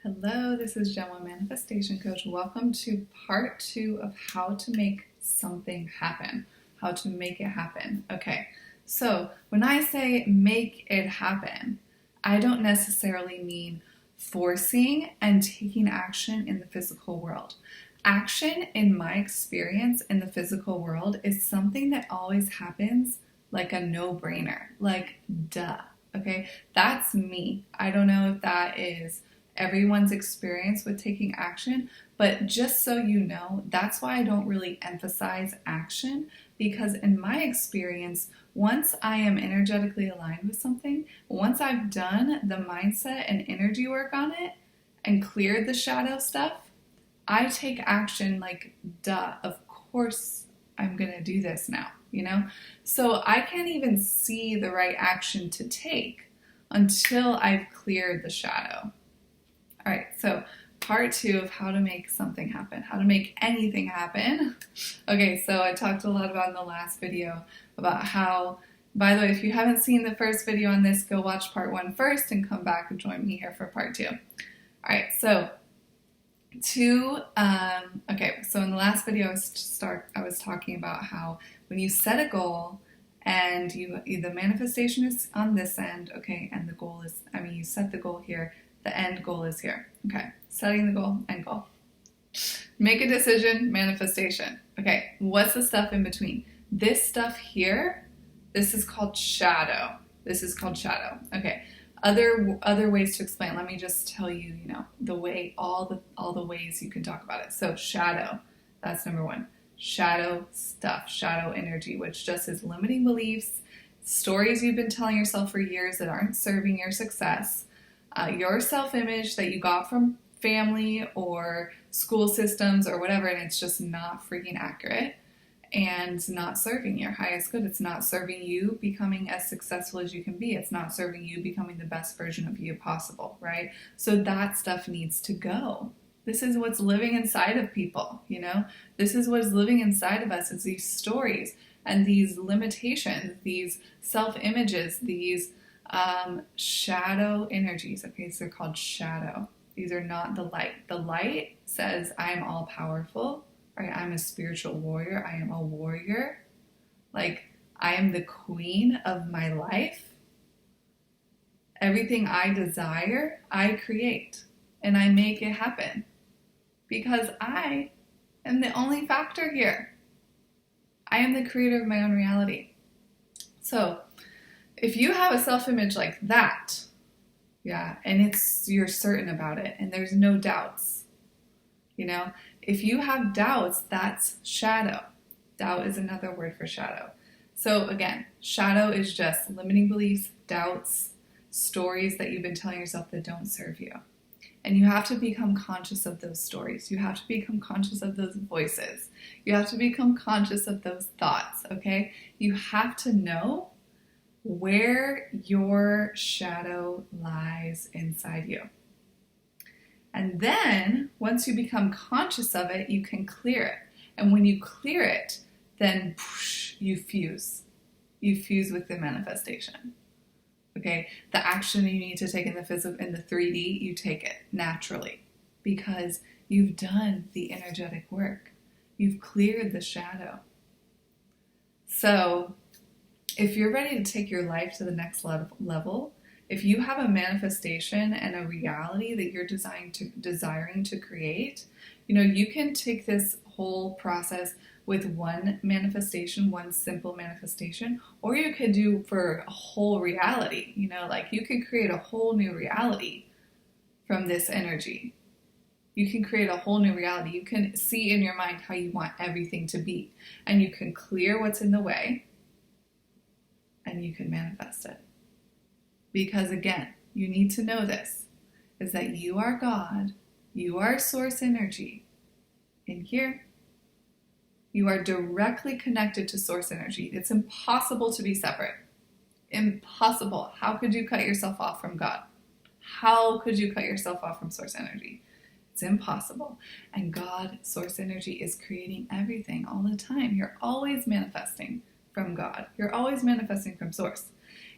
Hello, this is Gemma, Manifestation Coach. Welcome to part 2 of how to make something happen. How to make it happen. Okay, so when I say make it happen, I don't necessarily mean forcing and taking action in the physical world. Action, in my experience in the physical world, is something that always happens like a no-brainer, like duh. Okay, that's me. I don't know if that is everyone's experience with taking action, but just so you know, that's why I don't really emphasize action, because in my experience, once I am energetically aligned with something, once I've done the mindset and energy work on it and cleared the shadow stuff, I take action like, duh, of course I'm gonna do this now, you know? So I can't even see the right action to take until I've cleared the shadow. All right, so part 2 of how to make something happen, how to make anything happen. Okay, so I talked a lot about in the last video about how, by the way, if you haven't seen the first video on this, go watch part 1 first and come back and join me here for part 2. All right, so so in the last video I was talking about how when you set a goal and the manifestation is on this end, okay, and the goal is, you set the goal here, the end goal is here. Okay, setting the goal, end goal. Make a decision, manifestation. Okay, what's the stuff in between? This stuff here, this is called shadow. This is called shadow. Okay, other ways to explain. Let me just tell you, the way, all the ways you can talk about it. So shadow, that's number 1. Shadow stuff, shadow energy, which just is limiting beliefs, stories you've been telling yourself for years that aren't serving your success. Your self-image that you got from family or school systems or whatever, and it's just not freaking accurate and not serving your highest good. It's not serving you becoming as successful as you can be. It's not serving you becoming the best version of you possible, right? So that stuff needs to go. This is what's living inside of people, This is what's living inside of us, is these stories and these limitations, these self-images, these shadow energies. Okay, so they're called shadow. These are not the light. The light says I'm all powerful, right? I'm a spiritual warrior. I am a warrior. Like, I am the queen of my life. Everything I desire, I create and I make it happen because I am the only factor here. I am the creator of my own reality. So if you have a self-image like that, and you're certain about it and there's no doubts, if you have doubts, that's shadow. Doubt is another word for shadow. So again, shadow is just limiting beliefs, doubts, stories that you've been telling yourself that don't serve you. And you have to become conscious of those stories. You have to become conscious of those voices. You have to become conscious of those thoughts, okay? You have to know where your shadow lies inside you. And then once you become conscious of it, you can clear it. And when you clear it, then you fuse. You fuse with the manifestation. Okay? The action you need to take in the physical, in the 3D, you take it naturally because you've done the energetic work. You've cleared the shadow. So if you're ready to take your life to the next level, if you have a manifestation and a reality that you're desiring to create, you can take this whole process with one manifestation, one simple manifestation, or you could do for a whole reality, like you could create a whole new reality from this energy. You can create a whole new reality. You can see in your mind how you want everything to be, and you can clear what's in the way, and you can manifest it. Because again, you need to know this, is that you are God, you are source energy. In here, you are directly connected to source energy. It's impossible to be separate. Impossible. How could you cut yourself off from God? How could you cut yourself off from source energy? It's impossible. And God, source energy, is creating everything all the time. You're always manifesting from God. You're always manifesting from source.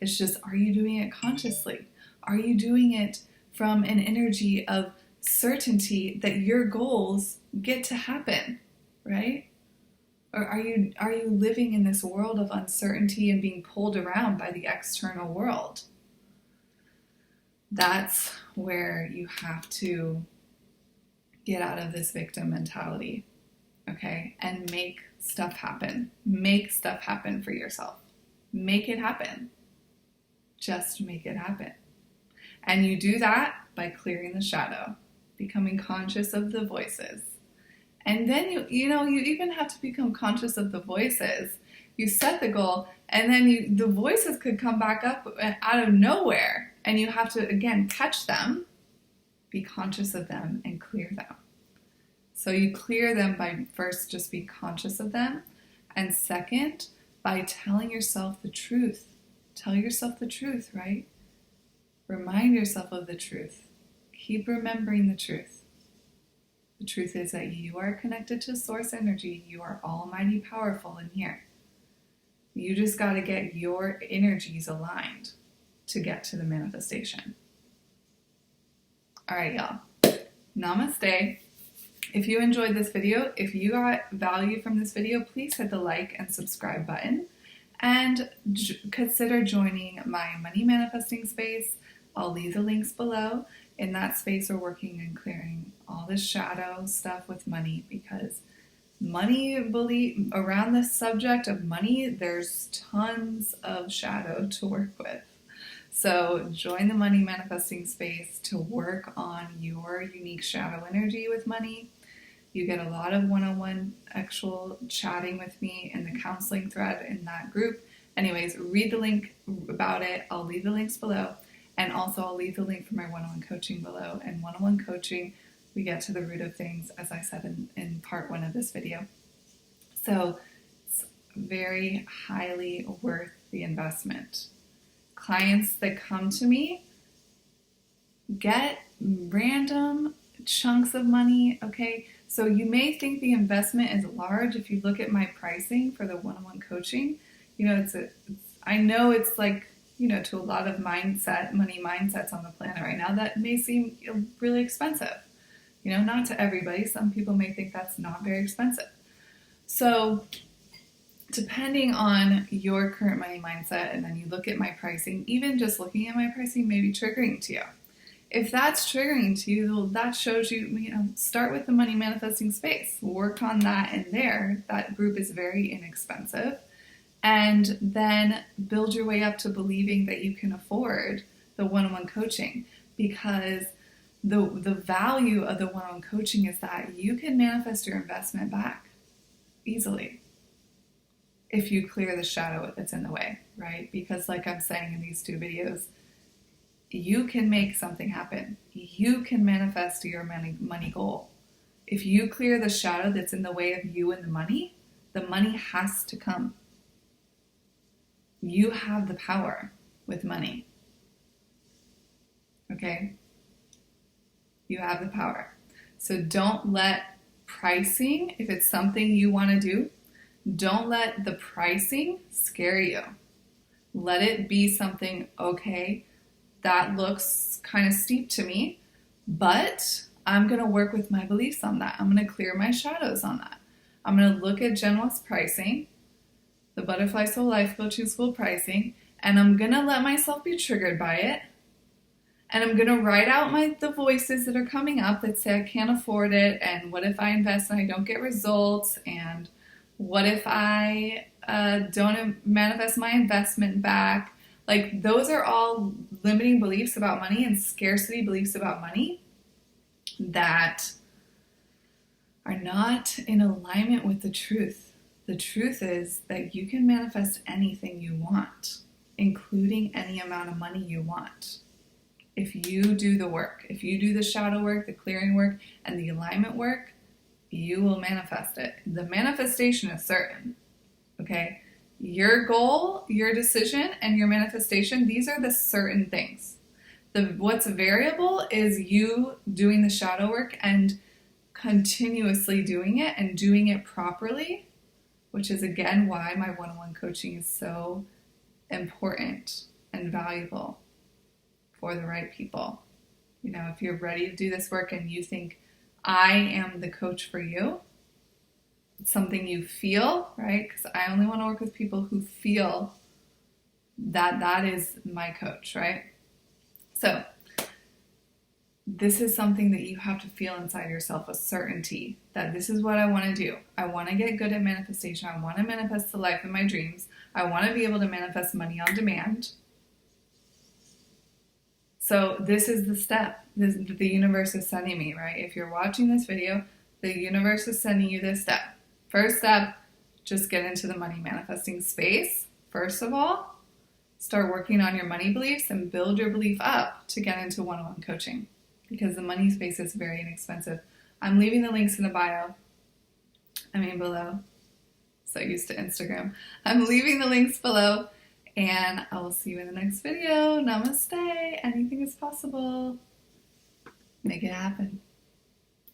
It's just, are you doing it consciously? Are you doing it from an energy of certainty that your goals get to happen, right? Or are you living in this world of uncertainty and being pulled around by the external world? That's where you have to get out of this victim mentality, okay? And make stuff happen. Make stuff happen for yourself. Make it happen. Just make it happen. And you do that by clearing the shadow, becoming conscious of the voices. And then you even have to become conscious of the voices. You set the goal, and then the voices could come back up out of nowhere, and you have to, again, catch them, be conscious of them, and clear them. So you clear them by first just be conscious of them, and second, by telling yourself the truth. Tell yourself the truth, right? Remind yourself of the truth. Keep remembering the truth. The truth is that you are connected to source energy. You are almighty powerful in here. You just got to get your energies aligned to get to the manifestation. All right, y'all. Namaste. If you enjoyed this video, if you got value from this video, please hit the like and subscribe button. And consider joining my money manifesting space. I'll leave the links below. In that space, we're working and clearing all the shadow stuff with money, because around this subject of money, there's tons of shadow to work with. So join the money manifesting space to work on your unique shadow energy with money. You get a lot of one-on-one actual chatting with me in the counseling thread in that group. Anyways, read the link about it. I'll leave the links below. And also I'll leave the link for my one-on-one coaching below. And one-on-one coaching, we get to the root of things, as I said in part 1 of this video. So it's very highly worth the investment. Clients that come to me get random chunks of money, okay? So you may think the investment is large if you look at my pricing for the one-on-one coaching. I know it's like, to a lot of money mindsets on the planet right now, that may seem really expensive. Not to everybody. Some people may think that's not very expensive. So depending on your current money mindset, and then you look at my pricing, even just looking at my pricing may be triggering to you. If that's triggering to you, that shows you, start with the money manifesting space. Work on that in there. That group is very inexpensive. And then build your way up to believing that you can afford the one-on-one coaching, because the value of the one-on-one coaching is that you can manifest your investment back easily if you clear the shadow that's in the way, right? Because like I'm saying in these 2 videos, you can make something happen. You can manifest your money goal. If you clear the shadow that's in the way of you and the money has to come. You have the power with money. Okay? You have the power. So don't let pricing, if it's something you want to do, don't let the pricing scare you. Let it be something, okay, that looks kind of steep to me, but I'm going to work with my beliefs on that. I'm going to clear my shadows on that. I'm going to look at Jen pricing, the Butterfly Soul Life Coaching School pricing, and I'm going to let myself be triggered by it. And I'm going to write out the voices that are coming up that say I can't afford it, and what if I invest and I don't get results, and what if I don't manifest my investment back. Like, those are all limiting beliefs about money and scarcity beliefs about money that are not in alignment with the truth. The truth is that you can manifest anything you want, including any amount of money you want. If you do the work, if you do the shadow work, the clearing work, and the alignment work, you will manifest it. The manifestation is certain, okay? Your goal, your decision, and your manifestation, these are the certain things. What's variable is you doing the shadow work and continuously doing it and doing it properly, which is again why my one-on-one coaching is so important and valuable for the right people. You know, if you're ready to do this work and you think, I am the coach for you, it's something you feel, right? Because I only want to work with people who feel that that is my coach, right? So this is something that you have to feel inside yourself, a certainty that this is what I want to do. I want to get good at manifestation. I want to manifest the life of my dreams. I want to be able to manifest money on demand. So this is the step the universe is sending me, right? If you're watching this video, the universe is sending you this step. First step, just get into the money manifesting space. First of all, start working on your money beliefs and build your belief up to get into one-on-one coaching, because the money space is very inexpensive. I'm leaving the links in the bio. Below. So used to Instagram. I'm leaving the links below, and I will see you in the next video. Namaste. Anything is possible. Make it happen.